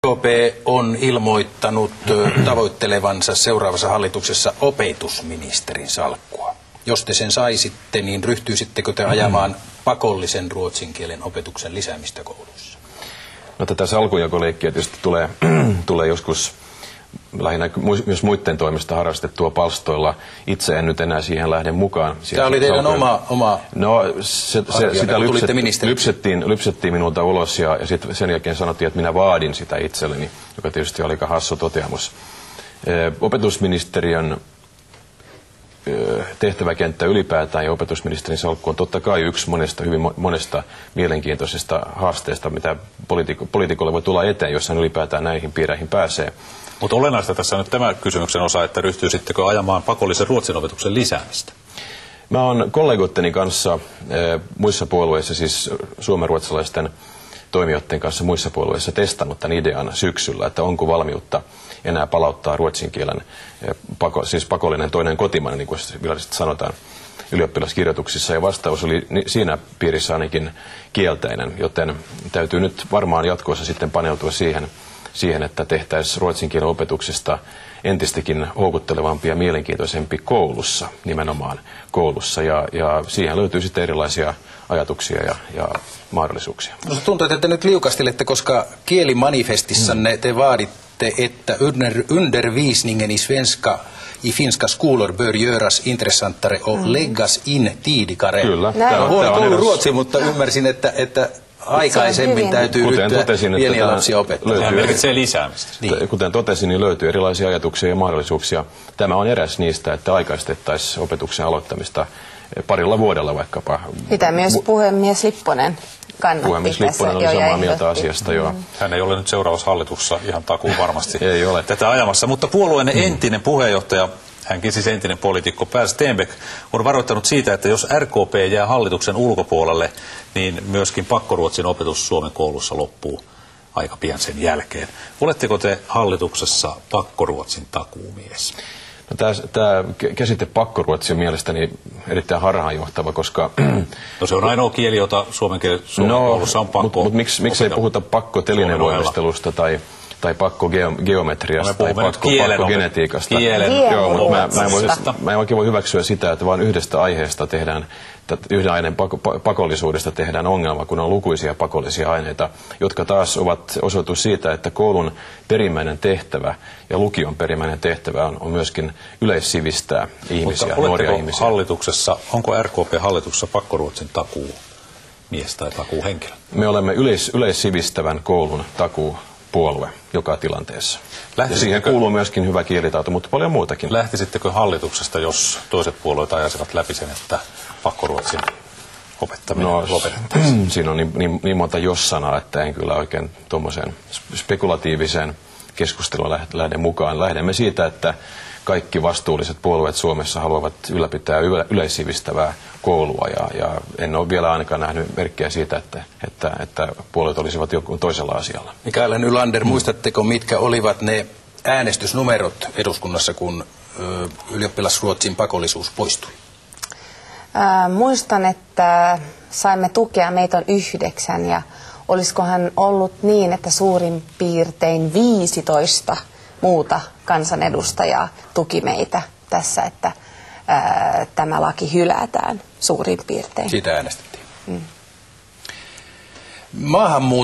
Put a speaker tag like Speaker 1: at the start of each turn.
Speaker 1: RKP on ilmoittanut tavoittelevansa seuraavassa hallituksessa opetusministerin salkkua. Jos te sen saisitte, niin ryhtyisittekö te ajamaan pakollisen ruotsin kielen opetuksen lisäämistä kouluissa?
Speaker 2: No, tätä salkunjakoleikkiä tietysti tulee joskus lähinnä myös muiden toimesta harrastettua palstoilla. Itse en nyt enää siihen lähde mukaan.
Speaker 1: Tämä oli teidän oma
Speaker 2: No, sitä lypsettiin minulta ulos ja sitten sen jälkeen sanottiin, että minä vaadin sitä itselleni, joka tietysti oli aika hassu toteamus. Opetusministeriön tehtäväkenttä ylipäätään ja opetusministerin salkku on totta kai yksi hyvin monesta mielenkiintoisesta haasteesta, mitä poliitikolle voi tulla eteen, jos hän ylipäätään näihin piireihin pääsee.
Speaker 3: Mutta olennaista tässä on nyt tämä kysymyksen osa, että ryhtyisittekö ajamaan pakollisen ruotsin opetuksen lisäämistä?
Speaker 2: Mä oon kollegoitteni kanssa muissa puolueissa, siis suomenruotsalaisten toimijoiden kanssa muissa puolueissa testannut tämän idean syksyllä, että onko valmiutta enää palauttaa ruotsin kielen, siis pakollinen toinen kotimainen, niin kuin virallisesti sanotaan ylioppilaskirjoituksissa, ja vastaus oli siinä piirissä ainakin kielteinen, joten täytyy nyt varmaan jatkossa sitten paneutua siihen, että tehtäisiin ruotsin kielen opetuksesta entistäkin houkuttelevampi ja mielenkiintoisempi koulussa, nimenomaan koulussa, ja siihen löytyy sitten erilaisia ajatuksia ja mahdollisuuksia.
Speaker 1: No, se tuntuu, että te nyt liukastelette, koska kielimanifestissanne te vaaditte, että undervisningen i finska skolor bör göras intressantare och läggas in tidigare.
Speaker 2: Kyllä.
Speaker 1: Tämä on ruotsi, mutta ymmärsin, että aikaisemmin täytyy ryhtyä pieniä lapsia opettamaan.
Speaker 3: Tämä merkitsee lisäämistä.
Speaker 2: Niin. Kuten totesin, niin löytyy erilaisia ajatuksia ja mahdollisuuksia. Tämä on eräs niistä, että aikaistettaisiin opetuksen aloittamista parilla vuodella vaikkapa.
Speaker 4: Mitä myös puhemies Lipponen kannatti.
Speaker 2: Puhemies Lipponen oli samaa mieltä asiasta, joo.
Speaker 3: Hän ei ole nyt seuraavassa hallituksessa ihan takuun varmasti
Speaker 2: ei ole
Speaker 3: tätä ajamassa, mutta puolueen entinen puheenjohtaja, hänkin siis entinen poliitikko Per Stenbeck, on varoittanut siitä, että jos RKP jää hallituksen ulkopuolelle, niin myöskin pakkoruotsin opetus Suomen koulussa loppuu aika pian sen jälkeen. Oletteko te hallituksessa pakkoruotsin takuumies?
Speaker 2: No, tämä käsite pakkoruotsi on mielestäni erittäin harhaanjohtava, koska...
Speaker 3: No, se on ainoa kieli, jota Suomen koulussa on pakko.
Speaker 2: Mutta miksi ei puhuta pakkotelinevoimistelusta tai pakkogeometriasta tai pakkogenetiikasta? Joo, mutta mä en oikein voi hyväksyä sitä, että vain yhdestä aiheesta tehdään, yhden aineen pakollisuudesta tehdään ongelma, kun on lukuisia pakollisia aineita, jotka taas ovat osoitus siitä, että koulun perimmäinen tehtävä ja lukion perimmäinen tehtävä on myöskin yleissivistää ihmisiä, nuoria ihmisiä.
Speaker 3: Hallituksessa, onko RKP hallituksessa pakkoruotsin takuumies tai takuuhenkilö?
Speaker 2: Me olemme yleissivistävän koulun takuupuolue joka tilanteessa. Ja siihen kuuluu myöskin hyvä kielitaito, mutta paljon muutakin.
Speaker 3: Lähtisittekö hallituksesta, jos toiset puolueet ajaisivat läpi sen, että pakkoruotsin opettaminen lopetettaisiin?
Speaker 2: Siinä on niin monta jos-sanaa, että en kyllä oikein tuommoiseen spekulatiiviseen keskusteluun lähde mukaan. Lähdemme siitä, että kaikki vastuulliset puolueet Suomessa haluavat ylläpitää yleissivistävää koulua, ja en ole vielä ainakaan nähnyt merkkejä siitä, että puolueet olisivat joku toisella asialla.
Speaker 1: Mikaela Nylander, muistatteko, mitkä olivat ne äänestysnumerot eduskunnassa, kun ylioppilasruotsin pakollisuus poistui?
Speaker 4: Muistan, että saimme tukea, meitä on 9, ja olisikohan ollut niin, että suurin piirtein 15 muuta kansanedustajaa tuki meitä tässä, että tämä laki hylätään suurin piirtein.
Speaker 1: Siitä äänestettiin.
Speaker 4: Mm.
Speaker 1: Maahanmuutto